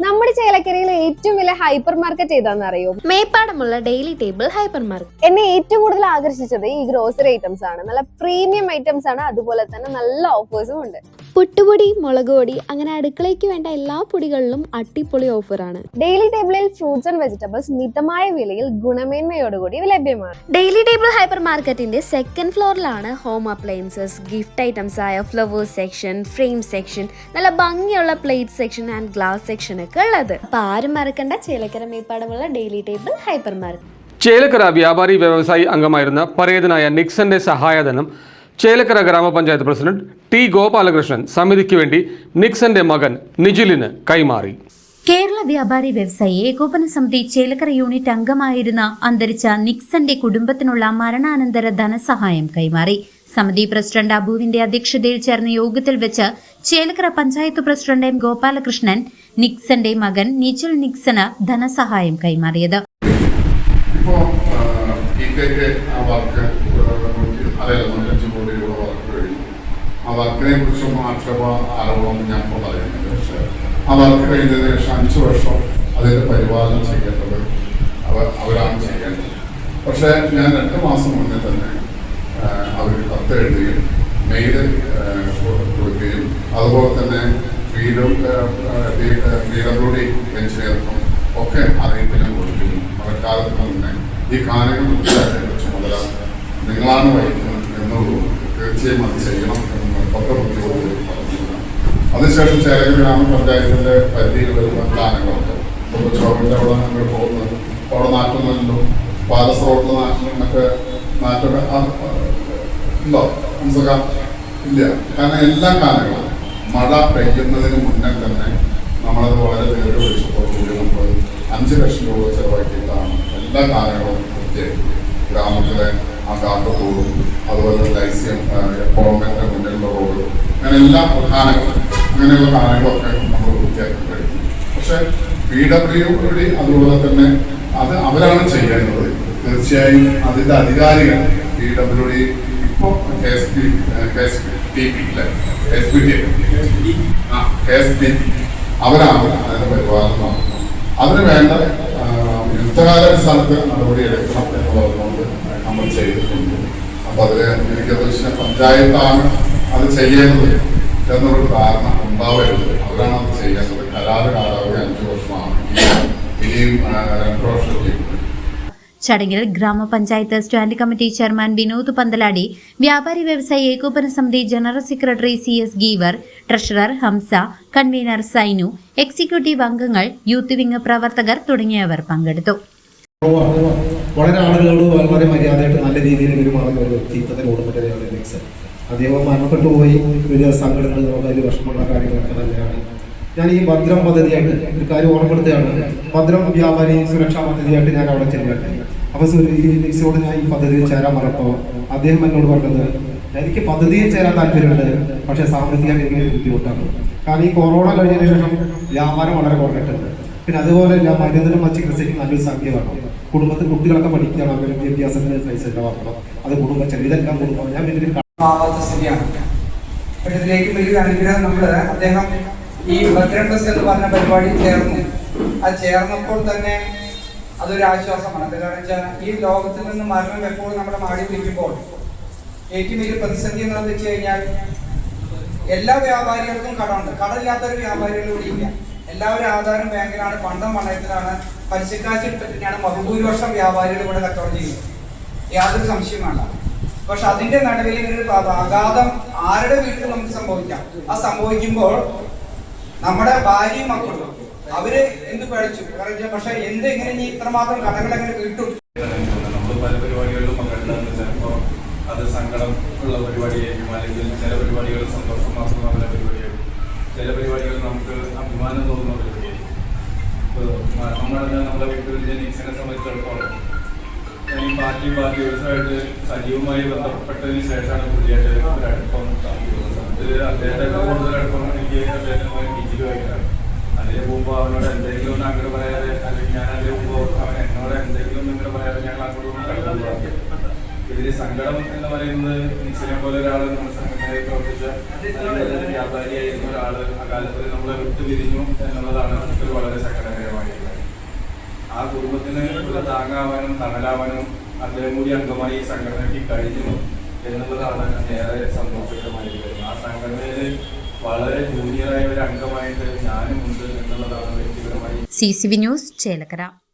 നമ്മുടെ ചേലക്കരയിലെ ഏറ്റവും വലിയ ഹൈപ്പർ മാർക്കറ്റ് ഏതാണെന്ന് അറിയോ? മേപ്പാടമുള്ള ഡെയിലി ടേബിൾ ഹൈപ്പർ മാർക്കറ്റ്. എന്നെ ഏറ്റവും കൂടുതൽ ആകർഷിച്ചത് ഈ ഗ്രോസറി ഐറ്റംസ് ആണ്. നല്ല പ്രീമിയം ഐറ്റംസ് ആണ്, അതുപോലെ തന്നെ നല്ല ഓഫേഴ്സും ഉണ്ട്. പുട്ടുപൊടി, മുളക് പൊടി, അങ്ങനെ അടുക്കളയ്ക്ക് വേണ്ട എല്ലാ പൊടികളിലും അടിപൊളി ഓഫറാണ്. ഡെയിലി ടേബിളിൽ ഫ്രൂട്ട്സ് ആൻഡ് വെജിറ്റബിൾസ് മിതമായ വിലയിൽ ഗുണമേന്മയോടുകൂടി ലഭ്യമാണ്. ഡെയിലി ടേബിൾ ഹൈപ്പർ മാർക്കറ്റിന്റെ സെക്കൻഡ് ഫ്ലോറിലാണ് ഹോം അപ്ലയൻസസ്, ഗിഫ്റ്റ് ഐറ്റംസ് ആയ ഫ്ലവേഴ്സ് സെക്ഷൻ, ഫ്രെയിം സെക്ഷൻ, നല്ല ഭംഗിയുള്ള plate section and glass section ഒക്കെ ഉള്ളത്. അപ്പൊ ആരും മറക്കണ്ട, ചേലക്കര മേപ്പാടമുള്ള daily table hyper market. Chelakkara വ്യാപാരി വ്യവസായി അംഗമായിരുന്ന പരേതനായ നിക്സന്റെ സഹായധനം ചേലക്കര ഗ്രാമപഞ്ചായത്ത് പ്രസിഡന്റ് ടി ഗോപാലകൃഷ്ണൻ സമിതിക്ക് വേണ്ടി നിക്സന്റെ മകൻ നിജിലിന് കൈമാറി. കേരള വ്യാപാരി വ്യവസായി ഏകോപന സമിതി ചേലക്കര യൂണിറ്റ് അംഗമായിരുന്ന അന്തരിച്ച നിക്സന്റെ കുടുംബത്തിനുള്ള മരണാനന്തര ധനസഹായം കൈമാറി. സമിതി പ്രസിഡന്റ് അബുവിന്റെ അധ്യക്ഷതയിൽ ചേർന്ന യോഗത്തിൽ വെച്ച് ചേലക്കര പഞ്ചായത്ത് പ്രസിഡന്റ് എം ഗോപാലകൃഷ്ണൻ നിക്സന്റെ മകൻ നിജിൽ നിക്സന് ധനസഹായം കൈമാറിയത്. ആ വർക്കിനെ കുറിച്ചൊന്നും ആരോപണമൊന്നും ഞാൻ ഇപ്പോൾ പറയുന്നില്ല. പക്ഷെ ആ വർക്ക് കഴിഞ്ഞതിന് ശേഷം 5 വർഷം അതിൻ്റെ പരിപാലനം ചെയ്യേണ്ടത് അവരാണ് ചെയ്യേണ്ടത്. പക്ഷേ ഞാൻ 2 മാസം മുന്നേ തന്നെ അവർ കത്ത് എഴുതുകയും മെയിൽ കൊടുക്കുകയും അതുപോലെ തന്നെ PWD എഞ്ചിനീയർക്കും ഒക്കെ അറിയിപ്പിനും കൊടുക്കുകയും മഴക്കാലത്ത് തന്നെ ഈ കാര്യങ്ങൾ മനസ്സിലാക്കേണ്ട ചുമതല നിങ്ങളാണ് വഹിക്കുന്നത് എന്നുള്ളൂ. തീർച്ചയായും അത് ചെയ്യണം എന്ന് നിർബന്ധബുദ്ധിയോട് പറഞ്ഞിരുന്നു. അതിനുശേഷം ചേലക്കര ഗ്രാമപഞ്ചായത്തിന്റെ പരിധിയിൽ വരുന്ന പ്ലാനുകളൊക്കെ ഇപ്പോൾ ചോറിൻ്റെ അവിടെ നമ്മൾ പോകുന്നത് അവിടെ നാട്ടുന്നല്ലോ, പാലസ് റോഡിൽ നാട്ടിലൊക്കെ നാട്ടൊക്കെ ഉണ്ടോ മനസ്സിലാക്കാം ഇല്ല. കാരണം എല്ലാ കാലങ്ങളും മഴ പെയ്യുന്നതിന് മുന്നേ തന്നെ നമ്മളത് വളരെ ദീർഘവീക്ഷത്തോടുകൂടി നമ്മൾ 5 ലക്ഷം രൂപ ചെലവാക്കിയിട്ടാണ് എല്ലാ കാലങ്ങളും വൃത്തിയാക്കി. ഗ്രാമത്തിലെ ആ കാട്ടുകൂടും അതുപോലെ ലൈസ്യം ഗവൺമെന്റിന്റെ മുന്നിലുള്ള റോഡ് അങ്ങനെ എല്ലാ പ്രധാനങ്ങളും അങ്ങനെയുള്ള കാര്യങ്ങളൊക്കെ നമ്മൾ വൃത്തിയാക്കി കഴിക്കും. പക്ഷെ PWD അതുപോലെ തന്നെ അത് അവരാണ് ചെയ്യേണ്ടത്. തീർച്ചയായും അതിന്റെ അധികാരികൾ PWD ഇപ്പോൾ KSBT അവരാണ് അതിന്റെ പരിപാലനം നടത്തുന്നത്. അതിന് വേണ്ട യുദ്ധകാലാടിസ്ഥാനത്ത് നടപടി എടുക്കണം എന്നുള്ളതുകൊണ്ട് നമ്മൾ ചെയ്തിട്ടുണ്ട്. അപ്പൊ അതില് എനിക്ക് പഞ്ചായത്താണ് അത് ചെയ്യേണ്ടത് എന്നൊരു ധാരണ ഉണ്ടാവരുത്. അവരാണ് അത് ചെയ്യേണ്ടത്. കരാറ് കാലാവധി 5 വർഷമാണ്. ഇനിയും 2 വർഷം ചെയ്യുന്നത്. ചടങ്ങിൽ ഗ്രാമപഞ്ചായത്ത് standing committee chairman Vinod Panthaladi, വ്യാപാരി വ്യവസായി ഏകോപന സമിതി general secretary CS Geevar, treasurer Hamsa, convener Sainu, executive അംഗങ്ങൾ, യൂത്ത് വിംഗ് പ്രവർത്തകർ തുടങ്ങിയവർ പങ്കെടുത്തു. വളരെ ആളുകളോട് വളരെ മര്യാദയായിട്ട് നല്ല രീതിയിൽ പെരുമാറുന്ന ഒരു വ്യക്തിത്വത്തിന് ഉടമയാണ് നിക്സൺ. അദ്ദേഹം മരണപ്പെട്ടു പോയി. വലിയ സങ്കടങ്ങൾ, വലിയ വിഷമമുള്ള കാര്യങ്ങളൊക്കെ തന്നെയാണ്. ഞാൻ ഈ ഭദ്രം പദ്ധതിയായിട്ട് ഒരു കാര്യം ഓർമ്മപ്പെടുത്തുകയാണ്. ഭദ്രം വ്യാപാരി സുരക്ഷാ പദ്ധതിയായിട്ട് ഞാൻ അവിടെ ചെല്ലുകയാണ്. അപ്പോൾ ഈ നിക്സോട് ഞാൻ ഈ പദ്ധതിയിൽ ചേരാൻ പറഞ്ഞപ്പോൾ അദ്ദേഹം എന്നോട് പറഞ്ഞത്, എനിക്ക് പദ്ധതിയിൽ ചേരാൻ താല്പര്യമുണ്ട്, പക്ഷേ സാമ്പത്തികമായി എനിക്ക് ബുദ്ധിമുട്ടാണ്. കാരണം ഈ കൊറോണ കഴിഞ്ഞതിന് ശേഷം വ്യാപാരം വളരെ കുറഞ്ഞിട്ടുണ്ട്. പിന്നെ അതുപോലെ ഞാൻ മരുന്നിനും മറ്റ് ചികിത്സയ്ക്ക് നല്ലൊരു സംഖ്യ വേണം. കുടുംബത്തിൽ കുട്ടികളൊക്കെ പഠിക്കണം, അവരുടെ വിദ്യാഭ്യാസത്തിന് പൈസ ചെലവാക്കണം. അത് കുടുംബം ഇതെല്ലാം കുടുംബം ഞാൻ ഇതിൽ സ്ഥിതിയാണ്. പക്ഷെ ഇതിലേക്ക് വലിയൊരു അനുഗ്രഹം നമ്മൾ അദ്ദേഹം ഈ ഭദ്രം ബസ് എന്ന് പറഞ്ഞ പരിപാടി ചേർന്നു. അത് ചേർന്നപ്പോൾ തന്നെ അതൊരു ആശ്വാസമാണ്. കാരണം വെച്ചാൽ ഈ ലോകത്തിൽ നിന്ന് മരണം എപ്പോഴും നമ്മുടെ മാടി പിടിക്കുമ്പോൾ ഏറ്റവും വലിയ പ്രതിസന്ധി എന്താണെന്ന് വെച്ച് കഴിഞ്ഞാൽ എല്ലാ വ്യാപാരികൾക്കും കടമുണ്ട്. കടമില്ലാത്തൊരു വ്യാപാരികളിലൂടെ ഇല്ല. എല്ലാവരും ആധാരം ബാങ്കിലാണ്, പണ്ടം പണയത്തിലാണ്, പലിശക്കാശ് ഇട്ടിട്ടാണ് ബഹുഭൂരിപക്ഷം വ്യാപാരികൾ ഇവിടെ കച്ചവടം ചെയ്യുന്നത്. യാതൊരു സംശയം വേണ്ട. പക്ഷെ അതിന്റെ നടുവിൽ ഒരു ആഘാതം ആരുടെ വീട്ടിൽ നമുക്ക് സംഭവിക്കാം. ആ സംഭവിക്കുമ്പോൾ നമ്മുടെ ഭാര്യയും മക്കളും അവര് എന്ത് പഠിച്ചു. പക്ഷെ എങ്ങനെ നീ ഇത്രമാത്രം കടകൾ എങ്ങനെ വീട്ടും. നമ്മൾ പല പരിപാടികളിലും പങ്കെടുക്കുന്നത് ചിലപ്പോൾ അത് സങ്കടം ഉള്ള പരിപാടിയായിരിക്കും, അല്ലെങ്കിൽ ചില പരിപാടികൾ സന്തോഷം മാത്രമുള്ള പരിപാടിയായിരിക്കും, ചില പരിപാടികൾ നമുക്ക് അഭിമാനം തോന്നുന്ന പരിപാടിയായിരിക്കും. നമ്മുടെ വീട്ടിൽ നിക്സനെ സംബന്ധിച്ചിടത്തോളം ഞാൻ ഈ പാർട്ടി ദിവസമായിട്ട് സജീവമായി ബന്ധപ്പെട്ടതിന് ശേഷമാണ് പുതിയായിട്ട് ഒരു അടുപ്പം ഇതിൽ അദ്ദേഹത്തെ കൂടുതൽ അടുപ്പം എനിക്ക് അദ്ദേഹത്തിന് ഡിജിലുമായിട്ടാണ്. അതിന് പോകുമ്പോൾ അവനോട് എന്തെങ്കിലും ഒന്ന് അങ്ങോട്ട് പറയാതെ, അല്ലെങ്കിൽ ഞാൻ അതിന് പോകുമ്പോൾ അവൻ എന്നോട് എന്തെങ്കിലും ഇങ്ങനെ പറയാതെ ഞങ്ങൾ അങ്ങോട്ടൊന്നും കടന്നു. ഇതിൽ സങ്കടം എന്ന് പറയുന്നത് നിക്സനെ പോലെ ഒരാൾ നമ്മുടെ സംഘടനയിൽ പ്രവർത്തിച്ച വ്യാപാരിയായിരുന്ന ഒരാൾ അകാലത്തിൽ നമ്മളെ വിട്ടുപിരിഞ്ഞു എന്നുള്ളതാണ് വളരെ വളരെ സങ്കടകരമായിട്ടുള്ളത്. ആ കുടുംബത്തിന് ഒരു താങ്ങാവാനും തണലാവാനും അദ്ദേഹം കൂടി അംഗമായി ഈ സംഘടനയ്ക്ക് കഴിഞ്ഞു എന്നുള്ളതാണ് ഏറെ സന്തോഷകരമായിട്ട് വരുന്നത്. ആ സംഘടനയിൽ വളരെ ജൂനിയറായ ഒരു അംഗമായിട്ട് ഞാനും ഉണ്ട് എന്നുള്ളതാണ് വ്യക്തിപരമായി. CCV news Chelakkara.